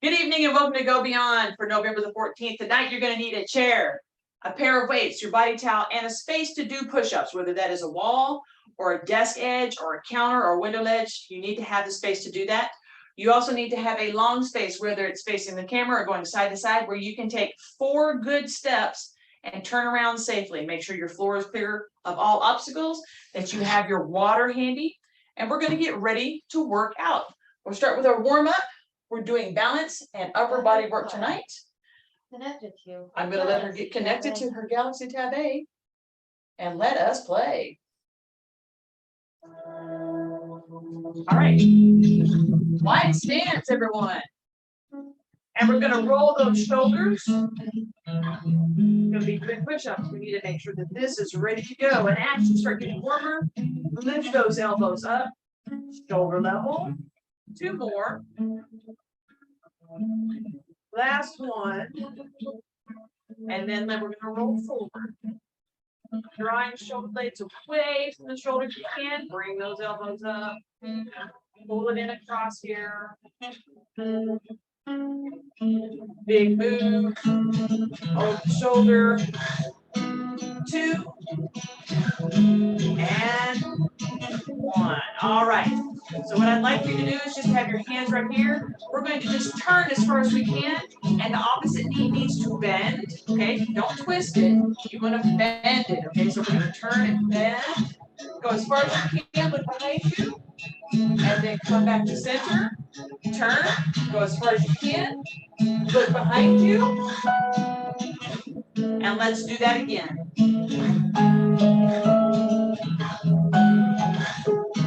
Good evening and welcome to Go Beyond for November the 14th. Tonight you're going to need a chair, a pair of weights, your body towel, and a space to do push-ups, whether that is a wall or a desk edge or a counter or a window ledge. You need to have the space to do that. You also need to have a long space, whether it's facing the camera or going side to side, where you can take 4 good steps and turn around safely. Make sure your floor is clear of all obstacles, that you have your water handy, and we're going to get ready to work out. We'll start with our warm-up. We're doing balance and upper body work tonight. Connected to. I'm going to let her get connected to her Galaxy Tab A and let us play. All right. Wide stance, everyone. And we're going to roll those shoulders. Going to be good push-ups. We need to make sure that this is ready to go. And as you start getting warmer, lift those elbows up, shoulder level. 2 more. Last one. And then we're going to roll forward. Drawing shoulder blades away from the shoulders. You can bring those elbows up. Pull it in across here. Big move. Over the shoulder. 2. And 1. All right. So what I'd like you to do is just have your hands right here. We're going to just turn as far as we can, and the opposite knee needs to bend. Okay, don't twist it. You want to bend it. Okay, so we're going to turn and bend. Go as far as you can, look behind you, and then come back to center. Turn. Go as far as you can. Look behind you, and let's do that again.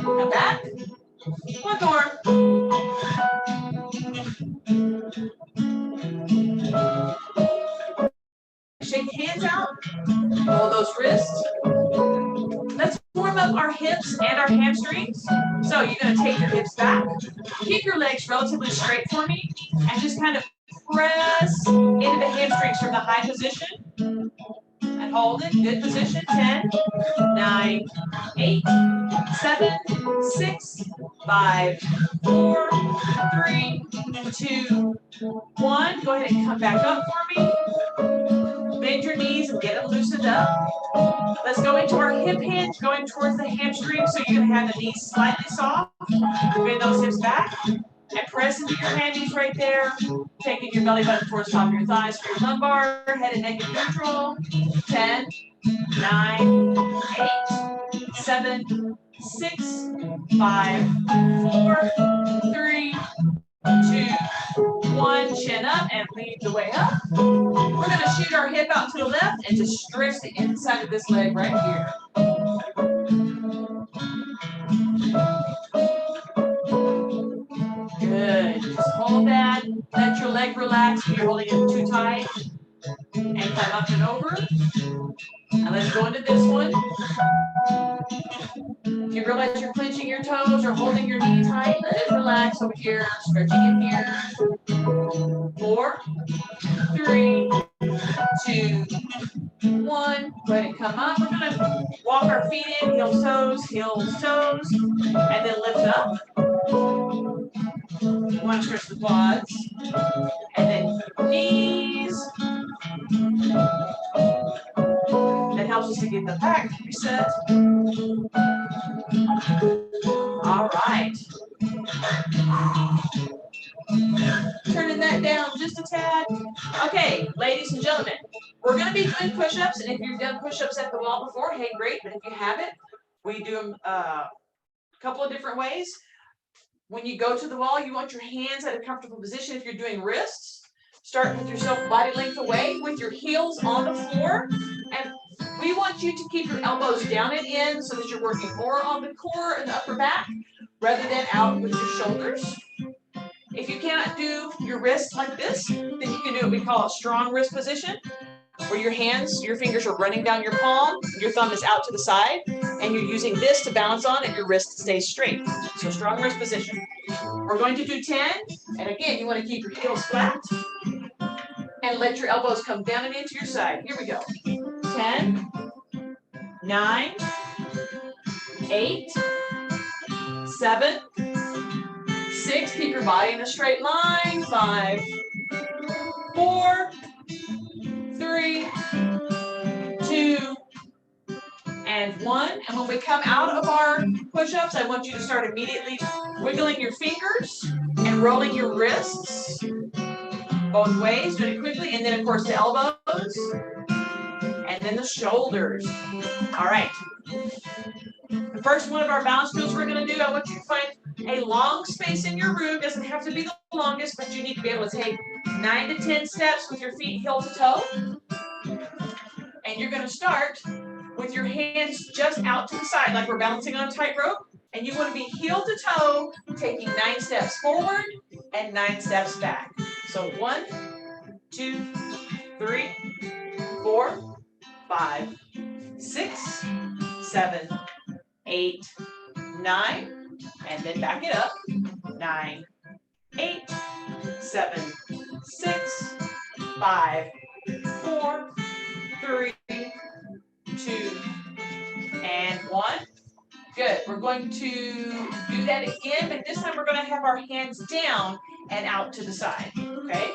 Now back. One more. Shake your hands out. Roll those wrists. Let's warm up our hips and our hamstrings. So you're going to take your hips back. Keep your legs relatively straight for me. And just kind of press into the hamstrings from the high position. And hold it. Good position. 10, 9, 8, 7, 6, 5, 4, 3, 2, 1. Go ahead and come back up for me. Bend your knees and get them loosened up. Let's go into our hip hinge, going towards the hamstring. So you're going to have the knees slightly soft. Bend those hips back. And press into your handies right there. Taking your belly button towards the top of your thighs for your lumbar. Head and neck in neutral. 10, 9, 8, 7, 6, 5, 4, 3, 2, 1. Chin up and lead the way up. We're going to shoot our hip out to the left and just stretch the inside of this leg right here. Good. Just hold that. Let your leg relax if you're holding it too tight. And climb up and over. And let's go into this one. If you realize you're clenching your toes or holding your knee tight, let it relax over here. Stretching in here. 4, 3, 2, 1. Go ahead and come up. We're going to walk our feet in, heels, toes, and then lift up. You want to stretch the quads. And then knees. That helps us to get the back reset. All right. Turning that down just a tad. Okay, ladies and gentlemen, we're going to be doing push-ups, and if you've done push-ups at the wall before, hey, great, but if you haven't, we do them a couple of different ways. When you go to the wall, you want your hands at a comfortable position. If you're doing wrists, start with yourself body length away with your heels on the floor, and we want you to keep your elbows down and in so that you're working more on the core and the upper back rather than out with your shoulders. If you cannot do your wrists like this, then you can do what we call a strong wrist position, where your hands, your fingers are running down your palm, your thumb is out to the side, and you're using this to balance on and your wrist stays straight. So strong wrist position. We're going to do 10, and again, you want to keep your heels flat and let your elbows come down and into your side. Here we go. 10, 9, 8, 7, 6, 6. Keep your body in a straight line. 5, 4, 3, 2, and 1. And when we come out of our push-ups, I want you to start immediately wiggling your fingers and rolling your wrists both ways. Do it quickly. And then, of course, the elbows. And then the shoulders. All right. The first one of our balance drills we're going to do, I want you to find a long space in your room. Doesn't have to be the longest, but you need to be able to take 9 to 10 steps with your feet heel to toe. And you're going to start with your hands just out to the side, like we're balancing on a tightrope. And you want to be heel to toe, taking 9 steps forward and 9 steps back. So 1, 2, 3, 4, 5, 6, 7, 8, 9, and then back it up. 9, 8, 7, 6, 5, 4, 3, 2, and 1. Good. We're going to do that again, but this time we're going to have our hands down and out to the side. Okay?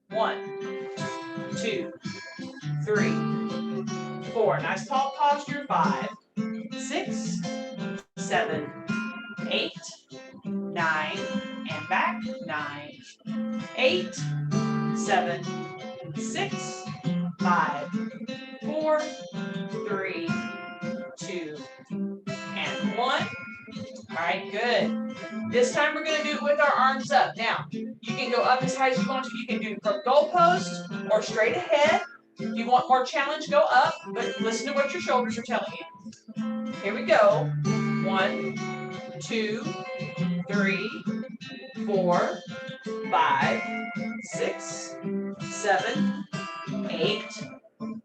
1, 2, 3, 4. Nice tall posture. 5, 6, 7, 8, 9, and back. 9, 8, 7, 6, 5, 4, 3, 2, and 1. All right, good. This time we're going to do it with our arms up. Now, you can go up as high as you want to. You can do from goalpost or straight ahead. If you want more challenge, go up, but listen to what your shoulders are telling you. Here we go. 1, 2, 3, 4, 5, 6, 7, 8,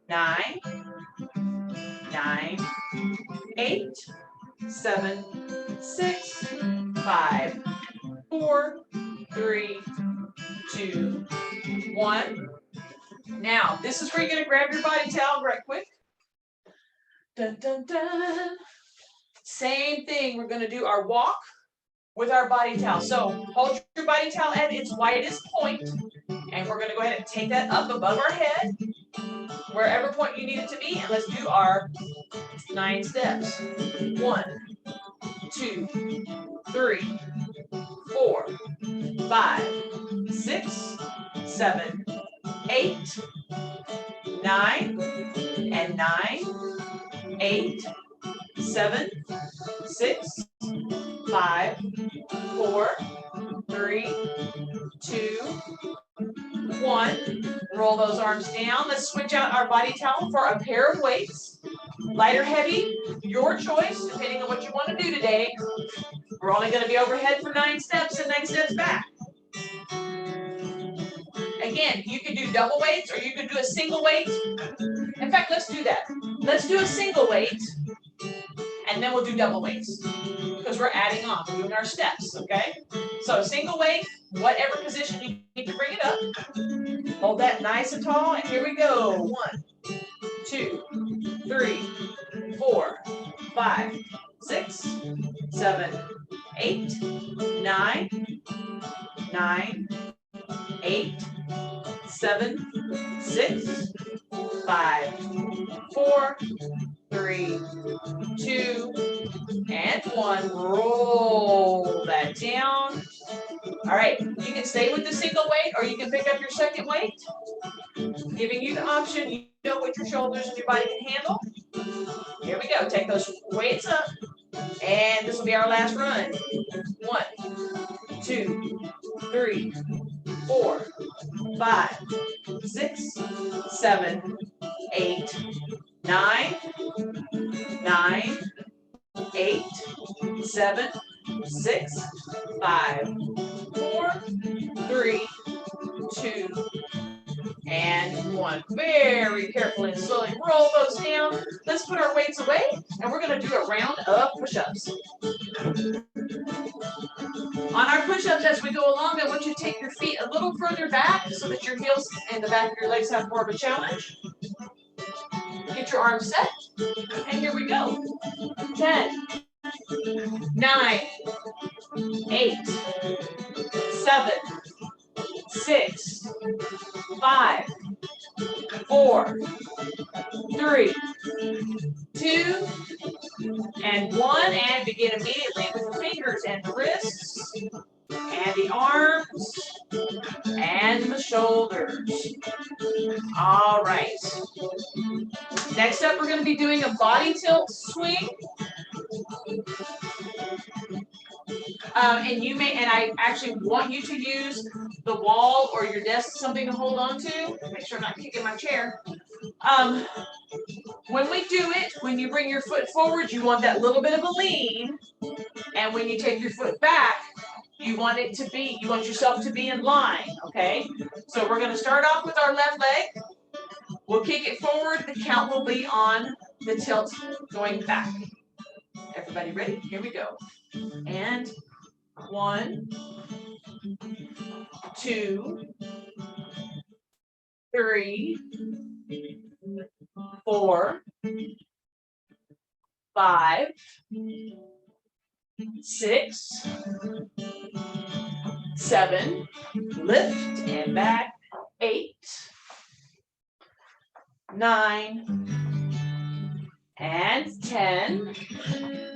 9, 9, 8, 7, 6, 5, 4, 3, 2, 1. Now, this is where you're going to grab your body towel right quick. Dun, dun, dun. Same thing. We're going to do our walk with our body towel. So hold your body towel at its widest point, and we're going to go ahead and take that up above our head, wherever point you need it to be, and let's do our 9 steps. 1, 2, 3, 4, 5, 6, 7, 8, 9, and 9, 8, 7, 6, 5, 4, 3, 2, 1. Roll those arms down. Let's switch out our body towel for a pair of weights. Light or heavy, your choice, depending on what you want to do today. We're only going to be overhead for 9 steps and 9 steps back. Again, you can do double weights or you can do a single weight. In fact, let's do that. Let's do a single weight and then we'll do double weights because we're adding on. We're doing our steps, okay? So single weight, whatever position you need to bring it up. Hold that nice and tall, and here we go. 1, 2, 3, 4, 5, 6, 7, 8, 9, 9, 8, 7, 6, 5, 4, 3, 2, and 1. Roll that down. All right, you can stay with the single weight or you can pick up your second weight, giving you the option. You know what your shoulders and your body can handle. Here we go. Take those weights up, and this will be our last run. 1, 2, 3, 4, 5, 6, 7, 8, 9, 9, 8, 7, 6, 5, 4, 3, 2, and 1. Very carefully and slowly roll those down. Let's put our weights away, and we're going to do a round of push-ups. On our push-ups, as we go along, I want you to take your feet a little further back so that your heels and the back of your legs have more of a challenge. Get your arms set, and here we go. 10, 9, 8, 7, 6, 5, 4, 3, 2, and 1. And begin immediately with the fingers and the wrists and the arms and the shoulders. All right. Next up, we're going to be doing a body tilt swing. And I actually want you to use the wall or your desk, something to hold on to. Make sure I'm not kicking my chair. When we do it, when you bring your foot forward, you want that little bit of a lean. And when you take your foot back, you want yourself to be in line, okay? So we're going to start off with our left leg. We'll kick it forward. The count will be on the tilt going back. Everybody ready? Here we go. And 1, 2, 3, 4, 5, 6, 7, lift and back, 8, 9, and 10.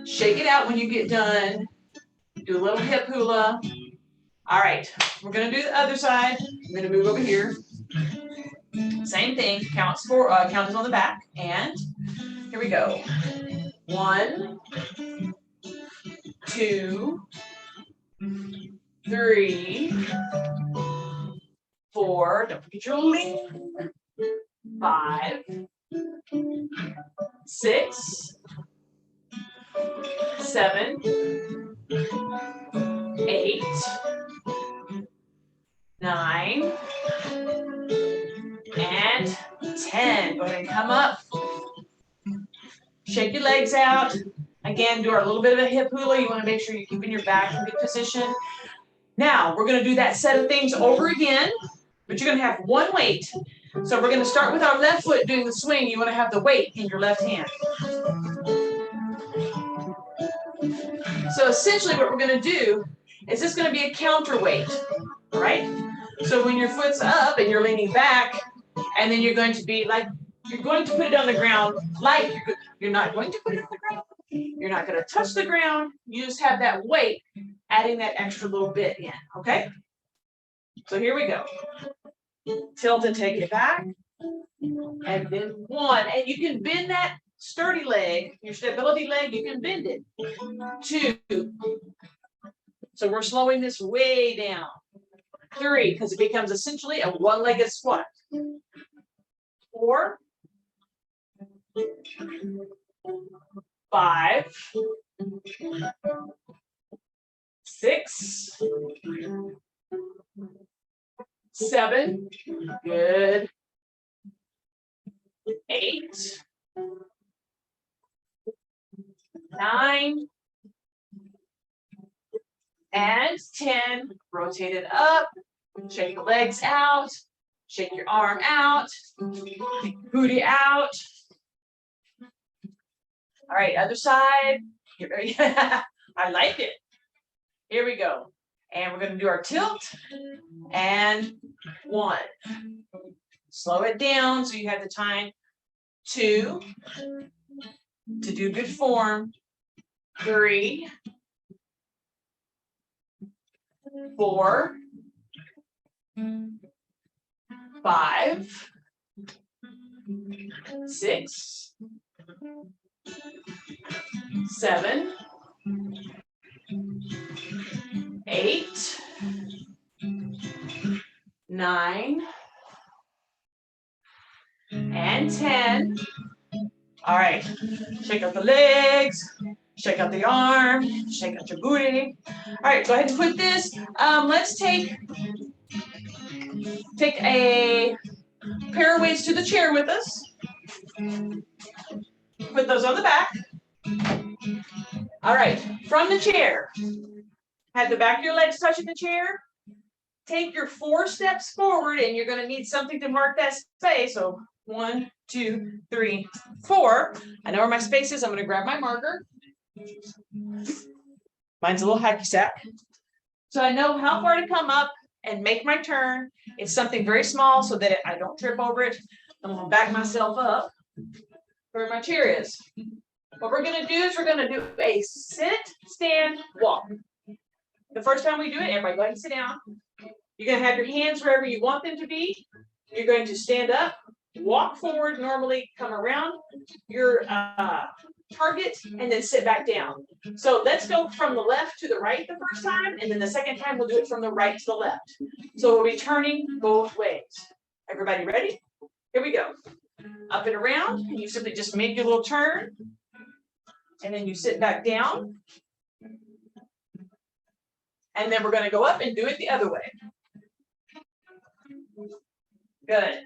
Shake it out when you get done. Do a little hip hula. All right, we're going to do the other side. I'm going to move over here. Same thing, count is on the back. And here we go. 1, 2, 3, 4, don't forget your lean. 5, 6, 7, 8, 9, and 10. Go ahead and come up. Shake your legs out. Again, do a little bit of a hip hula. You want to make sure you're keeping your back in good position. Now, we're going to do that set of things over again, but you're going to have one weight. So we're going to start with our left foot doing the swing. You want to have the weight in your left hand. So essentially what we're going to do is this going to be a counterweight, all right? So when your foot's up and you're leaning back, and then you're going to be like, you're going to put it on the ground like you're not going to put it on the ground. You're not going to touch the ground. You just have that weight, adding that extra little bit in, okay? So here we go. Tilt and take it back. And then 1. And you can bend that sturdy leg, your stability leg, you can bend it. 2. So we're slowing this way down. 3, because it becomes essentially a one-legged squat. 4, 5, 6, 7, good, 8, 9, and 10. Rotate it up, shake the legs out, shake your arm out, booty out. All right, other side. I like it. Here we go. And we're going to do our tilt. And 1. Slow it down so you have the time. 2. To do good form. 3. 4. 5. 6. 7. 8. 9. And 10. All right, shake out the legs, shake out the arm, shake out your booty. All right, go ahead and put this. Let's take a pair of weights to the chair with us. Put those on the back. All right, from the chair, have the back of your legs touching the chair. Take your 4 steps forward, and you're going to need something to mark that space. So 1, 2, 3, 4. I know where my space is. I'm going to grab my marker. Mine's a little hacky sack. So I know how far to come up and make my turn. It's something very small so that I don't trip over it. I'm gonna back myself up where my chair is. What we're gonna do is we're gonna do a sit, stand, walk. The first time we do it, everybody go ahead and sit down. You're gonna have your hands wherever you want them to be. You're going to stand up, walk forward, normally come around your target, and then sit back down. So let's go from the left to the right the first time, and then the second time we'll do it from the right to the left. So we'll be turning both ways. Everybody ready? Here we go. Up and around, and you simply just make your little turn, and then you sit back down. And then we're going to go up and do it the other way. Good.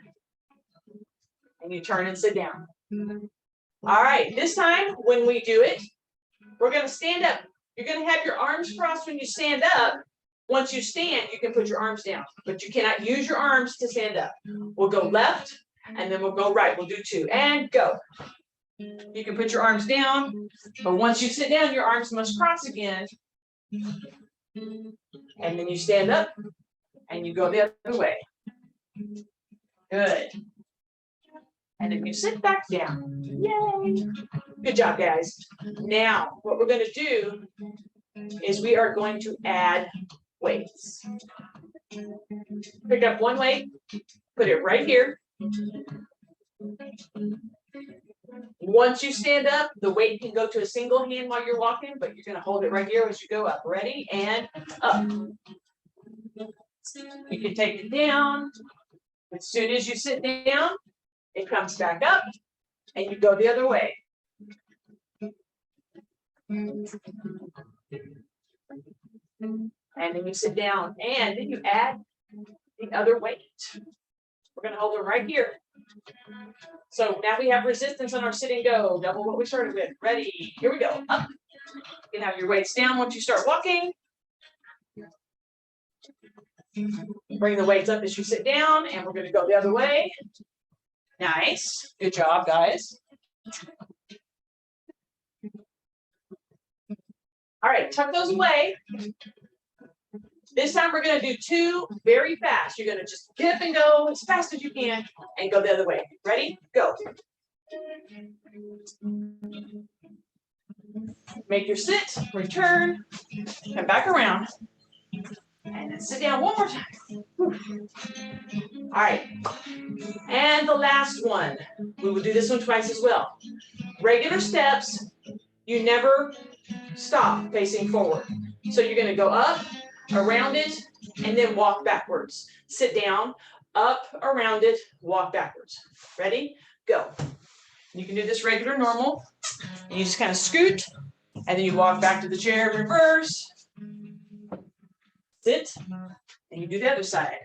And you turn and sit down. All right, this time when we do it, we're going to stand up. You're going to have your arms crossed when you stand up. Once you stand, you can put your arms down, but you cannot use your arms to stand up. We'll go left, and then we'll go right. We'll do two, and go. You can put your arms down, but once you sit down, your arms must cross again. And then you stand up, and you go the other way. Good. And then you sit back down. Yay. Good job, guys. Now, what we're going to do is we are going to add weights. Pick up one weight, put it right here. Once you stand up, the weight can go to a single hand while you're walking, but you're going to hold it right here as you go up. Ready? And up. You can take it down. As soon as you sit down, it comes back up, and you go the other way. And then you sit down, and then you add the other weight. We're going to hold them right here. So now we have resistance on our sit and go, double what we started with. Ready? Here we go. Up. You can have your weights down once you start walking. Bring the weights up as you sit down, and we're going to go the other way. Nice. Good job, guys. All right, tuck those away. This time we're going to do two very fast. You're going to just get up and go as fast as you can and go the other way. Ready? Go. Make your sit, return, and back around. And then sit down one more time. All right. And the last one. We will do this one twice as well. Regular steps. You never stop facing forward. So you're going to go up, around it, and then walk backwards. Sit down, up, around it, walk backwards. Ready? Go. You can do this regular, normal. And you just kind of scoot, and then you walk back to the chair, reverse. Sit, and you do the other side.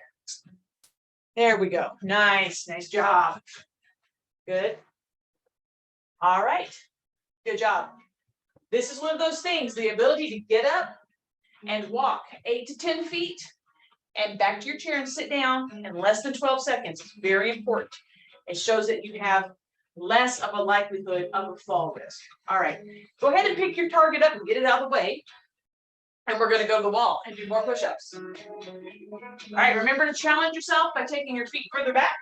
There we go. Nice, nice job. Good. All right. Good job. This is one of those things, the ability to get up and walk 8 to 10 feet and back to your chair and sit down in less than 12 seconds. It's very important. It shows that you have less of a likelihood of a fall risk. All right. Go ahead and pick your target up and get it out of the way. And we're going to go to the wall and do more push-ups. All right, remember to challenge yourself by taking your feet further back.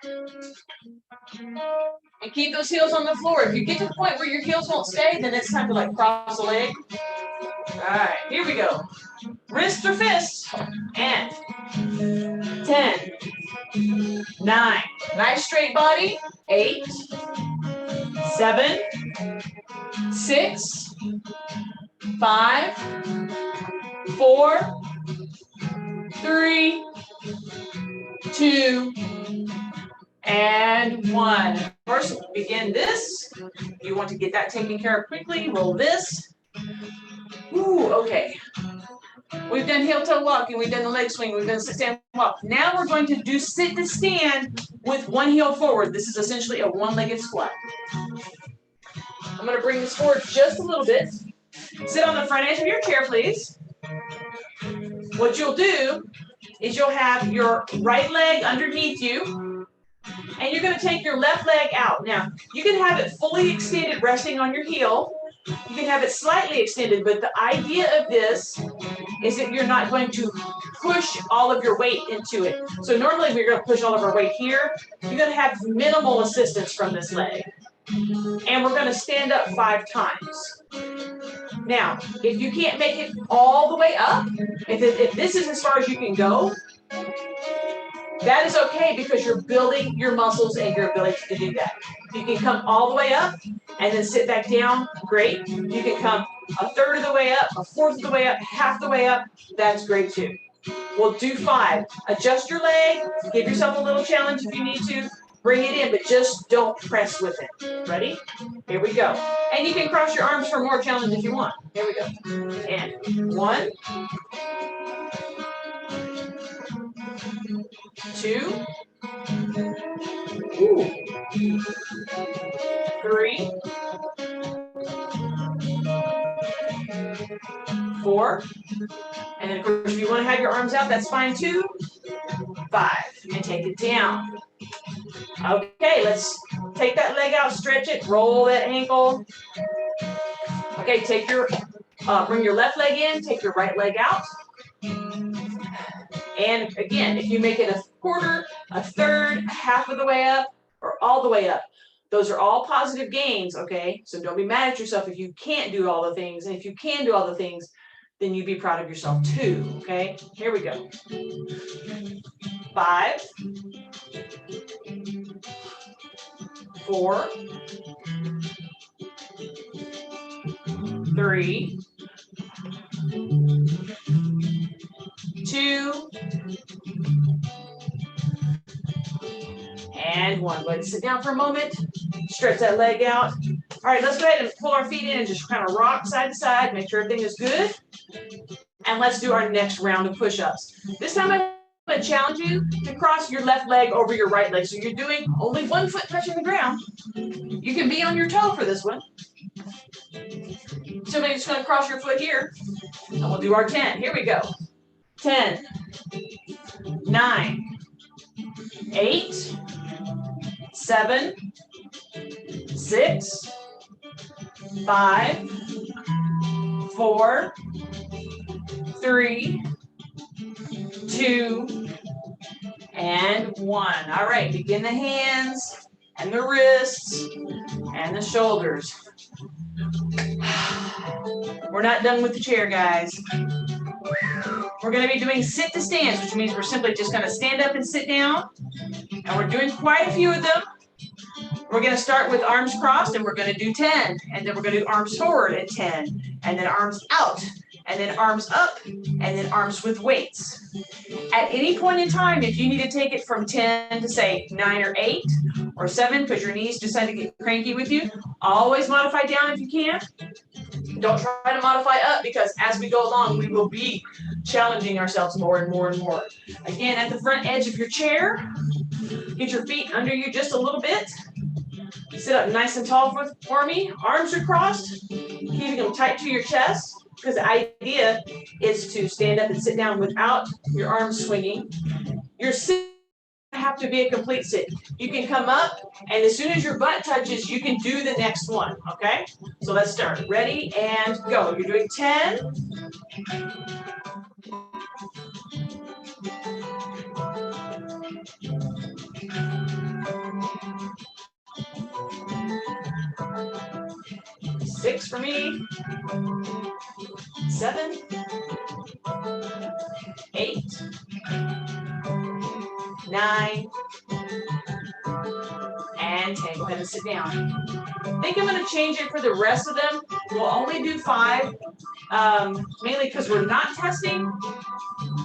And keep those heels on the floor. If you get to the point where your heels won't stay, then it's time to like cross the leg. All right, here we go. Wrists or fists. And 10, 9. Nice straight body. 8, 7, 6, 5, 4, 3, 2, and 1. First, begin this. You want to get that taken care of quickly. Roll this. Ooh, okay. We've done heel toe walking. We've done the leg swing. We've done sit stand walk. Now we're going to do sit to stand with one heel forward. This is essentially a one-legged squat. I'm going to bring this forward just a little bit. Sit on the front edge of your chair, please. What you'll do is you'll have your right leg underneath you, and you're going to take your left leg out. Now, you can have it fully extended resting on your heel, You can have it slightly extended, but the idea of this is that you're not going to push all of your weight into it. So normally we're going to push all of our weight here. You're going to have minimal assistance from this leg. And we're going to stand up 5 times. Now, if you can't make it all the way up, if this is as far as you can go, that is okay because you're building your muscles and your ability to do that. If you can come all the way up and then sit back down, great. You can come a third of the way up, a fourth of the way up, half the way up, that's great too. We'll do 5. Adjust your leg, give yourself a little challenge if you need to, bring it in, but just don't press with it. Ready? Here we go. And you can cross your arms for more challenge if you want. Here we go. And 1, 2, 3, 4, and then of course if you want to have your arms out, that's fine too. 5, and take it down. Okay, let's take that leg out, stretch it, roll that ankle. Okay, bring your left leg in, take your right leg out. And again, if you make it a quarter, a third, half of the way up, or all the way up, those are all positive gains, okay? So don't be mad at yourself if you can't do all the things. And if you can do all the things, then you'd be proud of yourself too, okay? Here we go. 5, 4, 3, 2, and 1. Go ahead and sit down for a moment. Stretch that leg out. All right, let's go ahead and pull our feet in and just kind of rock side to side. Make sure everything is good. And let's do our next round of push-ups. This time I'm going to challenge you to cross your left leg over your right leg. So you're doing only 1 foot touching the ground. You can be on your toe for this one. So maybe just going to cross your foot here. And we'll do our 10. Here we go. 10, 9, 8, 7, 6, 5, 4, 3, 2, and 1. All right, begin the hands and the wrists and the shoulders. We're not done with the chair, guys. We're going to be doing sit to stands, which means we're simply just going to stand up and sit down. And we're doing quite a few of them. We're going to start with arms crossed, and we're going to do 10. And then we're going to do arms forward at 10. And then arms out. And then arms up. And then arms with weights. At any point in time, if you need to take it from 10 to, say, 9 or 8 or 7, because your knees decide to get cranky with you, always modify down if you can. Don't try to modify up, because as we go along, we will be challenging ourselves more and more and more. Again, at the front edge of your chair, get your feet under you just a little bit. Sit up nice and tall for me. Arms are crossed, keeping them tight to your chest, because the idea is to stand up and sit down without your arms swinging. Your sit have to be a complete sit. You can come up, and as soon as your butt touches, you can do the next one, okay? So let's start. Ready, and go. You're doing 10. 6 for me. 7. 8. 9. And 10. Go ahead and sit down. I think I'm going to change it for the rest of them. We'll only do 5, mainly because we're not testing.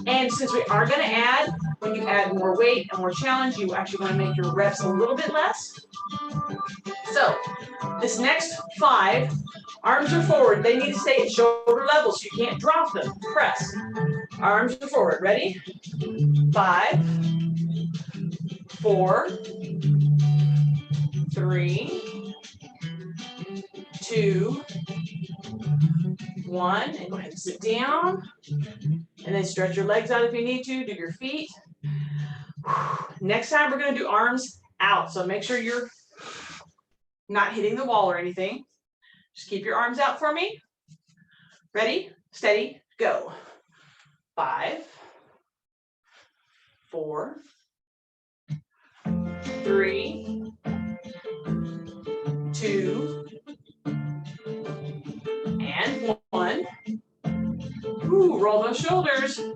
And since we are going to add, when you add more weight and more challenge, you actually want to make your reps a little bit less. So this next 5, arms are forward. They need to stay at shoulder level, so you can't drop them. Press. Arms are forward. Ready? 5, 4, 3, 2, 1. And go ahead and sit down. And then stretch your legs out if you need to. Do your feet. Next time we're going to do arms out. So make sure you're not hitting the wall or anything. Just keep your arms out for me. Ready, steady, go. 5, 4, 3, 2, and 1. Ooh, roll those shoulders. All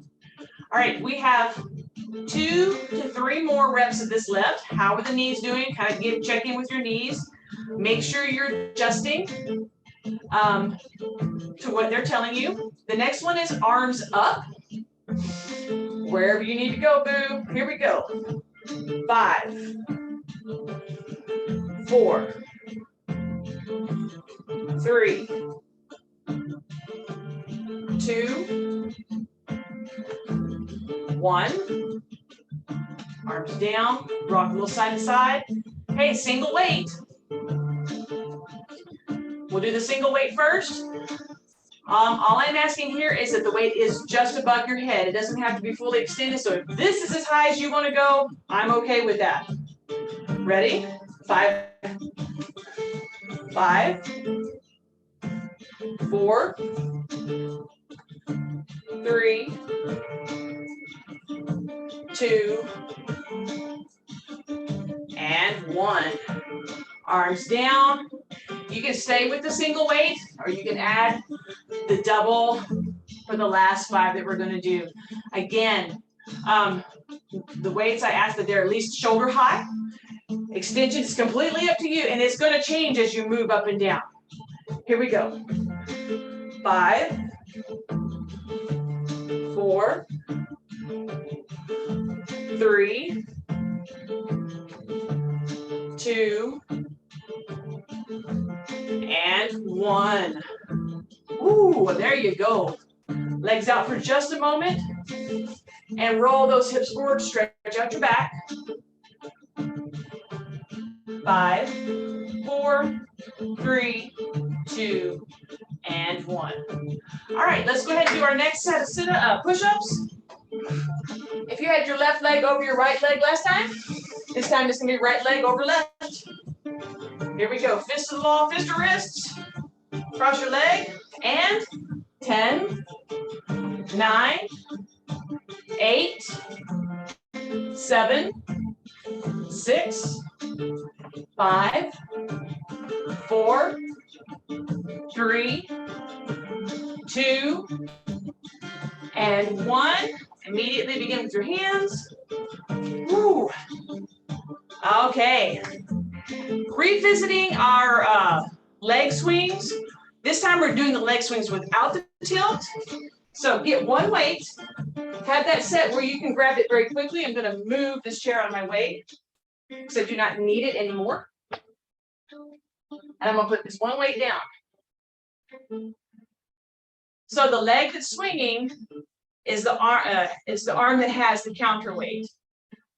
right, we have 2 to 3 more reps of this left. How are the knees doing? Kind of check in with your knees. Make sure you're adjusting to what they're telling you. The next one is arms up. Wherever you need to go, boo. Here we go. 5, 4, 3, 2, 1. Arms down, rock a little side to side. Hey, single weight. We'll do the single weight first. All I'm asking here is that the weight is just above your head. It doesn't have to be fully extended. So if this is as high as you want to go, I'm okay with that. Ready? 5, 4, 3, 2, and 1. Arms down. You can stay with the single weight, or you can add the double for the last 5 that we're going to do. Again, the weights I ask that they're at least shoulder high. Extension is completely up to you, and it's going to change as you move up and down. Here we go. 5, 4, 3, 2, and 1. Ooh, there you go. Legs out for just a moment. And roll those hips forward, stretch out your back. 5, 4, 3, 2, and 1. All right, let's go ahead and do our next set of push-ups. If you had your left leg over your right leg last time, this time it's going to be right leg over left. Here we go. Fist to the wall, fist to wrists. Cross your leg. And 10, 9, 8, 7, 6, 5, 4, 3, 2, and 1. Immediately begin with your hands. Woo. Okay. Revisiting our leg swings. This time we're doing the leg swings without the tilt. So get one weight. Have that set where you can grab it very quickly. I'm going to move this chair out of my way because I do not need it anymore. And I'm going to put this one weight down. So the leg that's swinging is the arm that has the counterweight.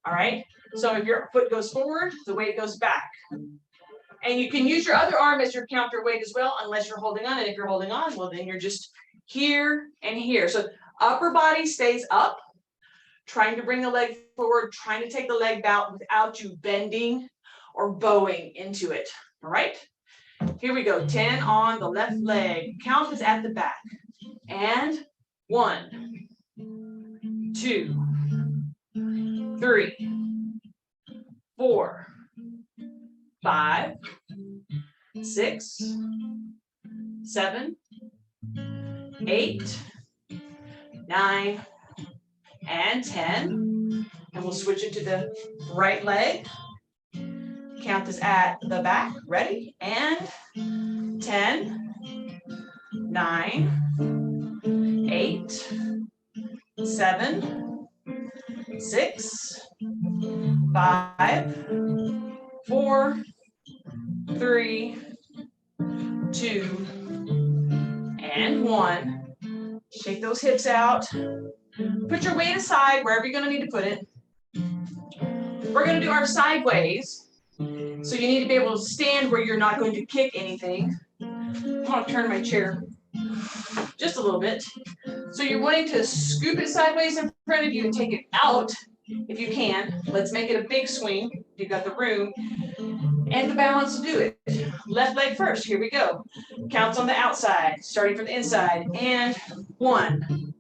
All right. So if your foot goes forward, the weight goes back. And you can use your other arm as your counterweight as well, unless you're holding on. And if you're holding on, well, then you're just here and here. So upper body stays up, trying to bring the leg forward, trying to take the leg out without you bending or bowing into it. All right. Here we go. 10 on the left leg. Count is at the back. And 1, 2, 3, 4, 5, 6, 7, 8, 9, and 10. And we'll switch it to the right leg. Count this at the back. Ready? And 10, 9, 8, 7, 6, 5, 4, 3, 2, and 1. Shake those hips out. Put your weight aside wherever you're going to need to put it. We're going to do our sideways. So you need to be able to stand where you're not going to kick anything. I'm going to turn my chair just a little bit. So you're wanting to scoop it sideways in front of you and take it out if you can. Let's make it a big swing if you've got the room. and the balance to do it. Left leg first. Here we go. Counts on the outside, starting from the inside. And 1,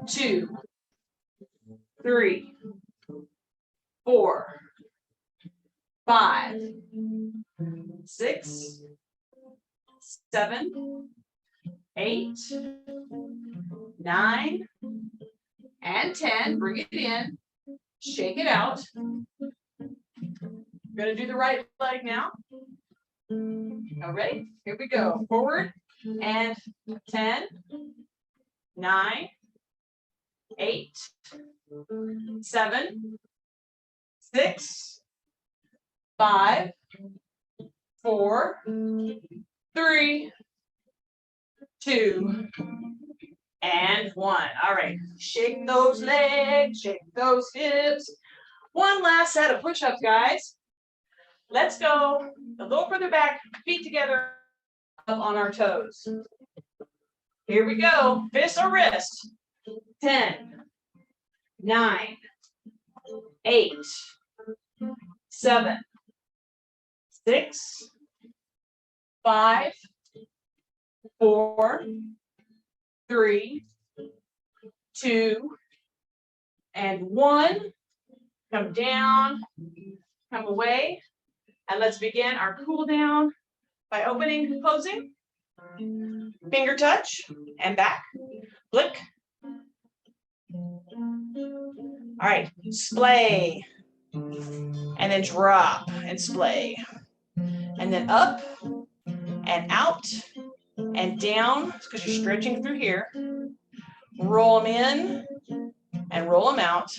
2, 3, 4, 5, 6, 7, 8, 9, and 10. Bring it in. Shake it out. We're going to do the right leg now. All right, here we go. Forward and 10, 9, 8, 7, 6, 5, 4, 3, 2, and 1. All right, shake those legs, shake those hips. One last set of push-ups, guys. Let's go a little further back, feet together up on our toes. Here we go. Fist or wrist. 10, 9, 8, 7, 6, 5, 4, 3, 2, and 1. Come down, come away, and let's begin our cool down by opening and closing. Finger touch and back. Flick. All right, splay, and then drop and splay, and then up and out and down because you're stretching through here. Roll them in and roll them out.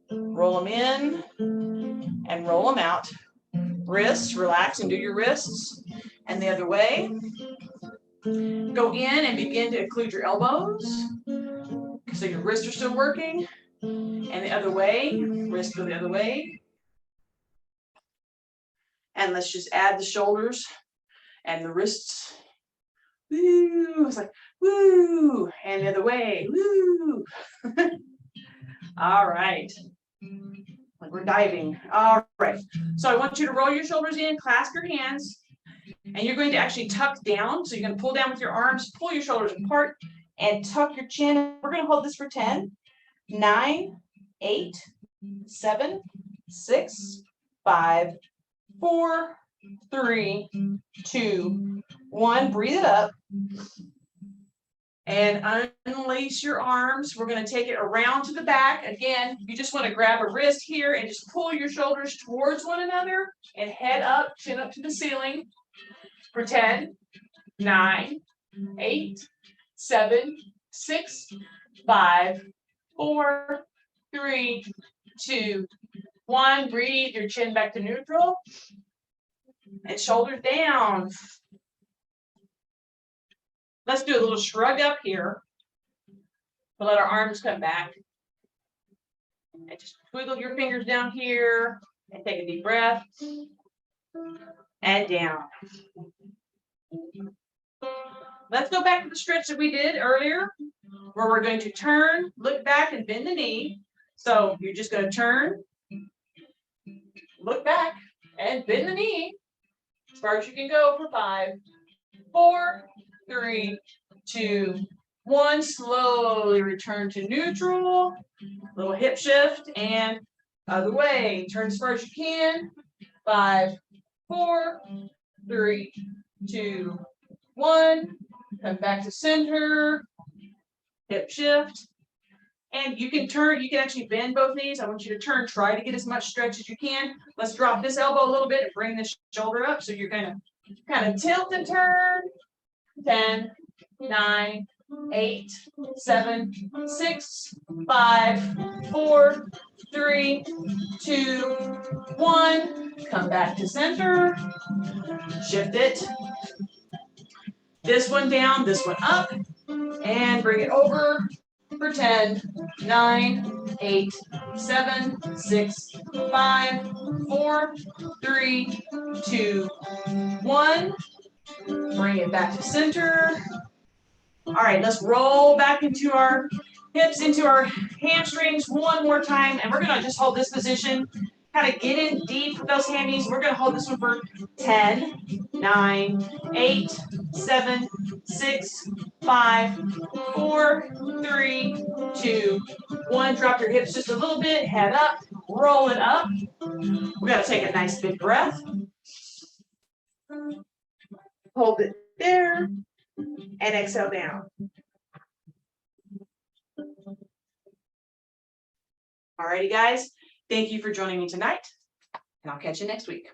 Roll them in and roll them out. Wrists, relax and do your wrists. And the other way. Go in and begin to include your elbows. So your wrists are still working. And the other way. Wrists go the other way. And let's just add the shoulders and the wrists. Woo! It's like, woo! And the other way. Woo! All right. Like we're diving. All right. So I want you to roll your shoulders in, clasp your hands, and you're going to actually tuck down. So you're going to pull down with your arms, pull your shoulders apart, and tuck your chin. We're going to hold this for 10, 9, 8, 7, 6, 5, 4, 3, 2, 1. Breathe it up. And unlace your arms. We're going to take it around to the back. Again, you just want to grab a wrist here and just pull your shoulders towards one another and head up, chin up to the ceiling for 10, 9, 8, 7, 6, 5, 4, 3, 2, 1. Breathe your chin back to neutral and shoulders down. Let's do a little shrug up here. We'll let our arms come back. And just twiddle your fingers down here and take a deep breath. And down. Let's go back to the stretch that we did earlier, where we're going to turn, look back, and bend the knee. So you're just going to turn, look back, and bend the knee as far as you can go for 5, 4, 3, 2, 1. Slowly return to neutral. Little hip shift and other way. Turn as far as you can. 5, 4, 3, 2, 1. Come back to center. Hip shift. And you can turn, you can actually bend both knees. I want you to turn, try to get as much stretch as you can. Let's drop this elbow a little bit and bring this shoulder up. So you're kind of tilt and turn. 10, 9, 8, 7, 6, 5, 4, 3, 2, 1. Come back to center. Shift it. This one down, this one up. And bring it over for 10, 9, 8, 7, 6, 5, 4, 3, 2, 1. Bring it back to center. All right, let's roll back into our hips, into our hamstrings one more time. And we're going to just hold this position, Kind of get in deep with those hammies. We're going to hold this one for 10, 9, 8, 7, 6, 5, 4, 3, 2, 1. Drop your hips just a little bit. Head up. Roll it up. We're going to take a nice big breath. Hold it there. And exhale down. Alrighty, guys. Thank you for joining me tonight. And I'll catch you next week.